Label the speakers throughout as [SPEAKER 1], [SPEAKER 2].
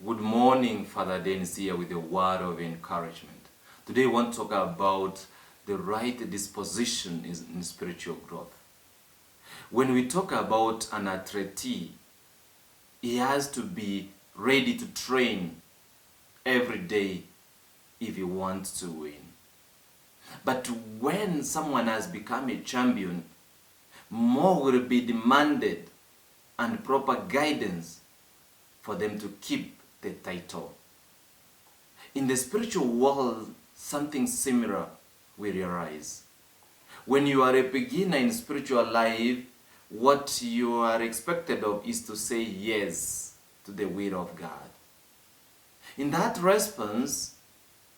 [SPEAKER 1] Good morning, Father Denis here with a word of encouragement. Today I want to talk about the right disposition in spiritual growth. When we talk about an athlete, he has to be ready to train every day if he wants to win. But when someone has become a champion, more will be demanded and proper guidance for them to keep the title. In the spiritual world, something similar we realize. When you are a beginner in spiritual life, what you are expected of is to say yes to the will of God. In that response,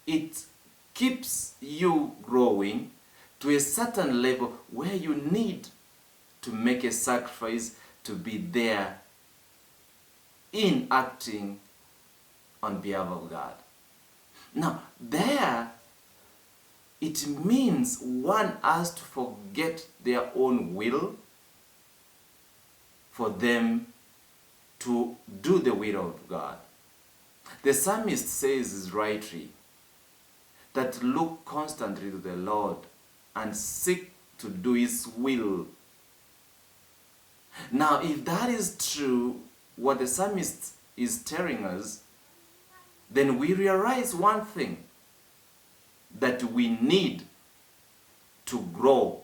[SPEAKER 1] it keeps you growing to a certain level where you need to make a sacrifice to be there in acting on behalf of God. Now, there, it means one has to forget their own will for them to do the will of God. The psalmist says rightly that look constantly to the Lord and seek to do His will. Now, if that is true, what the psalmist is telling us, then we realize one thing, that we need to grow,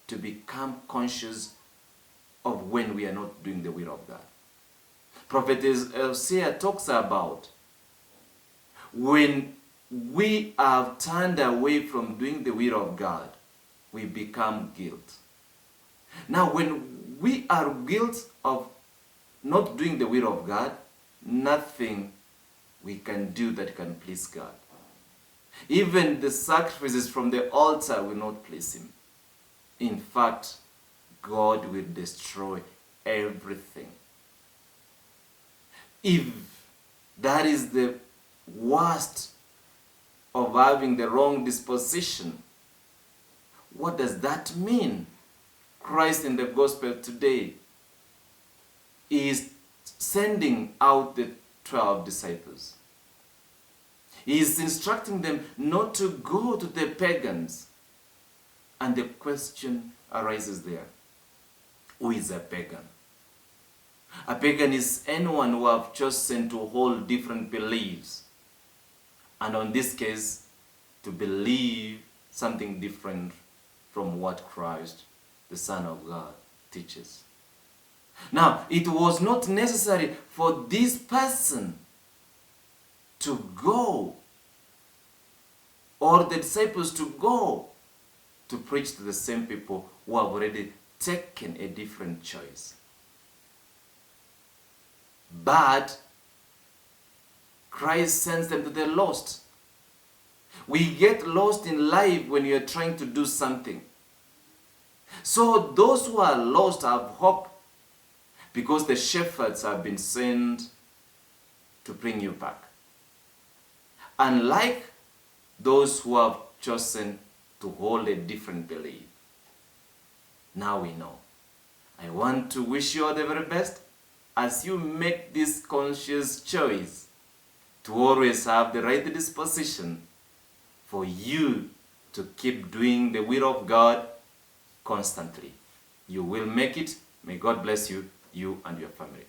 [SPEAKER 1] to become conscious of when we are not doing the will of God. Prophet Hosea talks about when we have turned away from doing the will of God, we become guilt. Now, when we are guilt of not doing the will of God, nothing we can do that can please God. Even the sacrifices from the altar will not please Him. In fact, God will destroy everything. If that is the worst of having the wrong disposition, what does that mean? Christ in the gospel today is sending out the 12 disciples. He is instructing them not to go to the pagans. And the question arises there. Who is a pagan? A pagan is anyone who have chosen to hold different beliefs. And in this case, to believe something different from what Christ, the Son of God, teaches. Now, it was not necessary for this person to go, or the disciples to go, to preach to the same people who have already taken a different choice. But Christ sends them to the lost. We get lost in life when we are trying to do something. So those who are lost have hope, because the shepherds have been sent to bring you back. Unlike those who have chosen to hold a different belief. Now we know. I want to wish you all the very best as you make this conscious choice to always have the right disposition for you to keep doing the will of God constantly. You will make it. May God bless you, you and your family.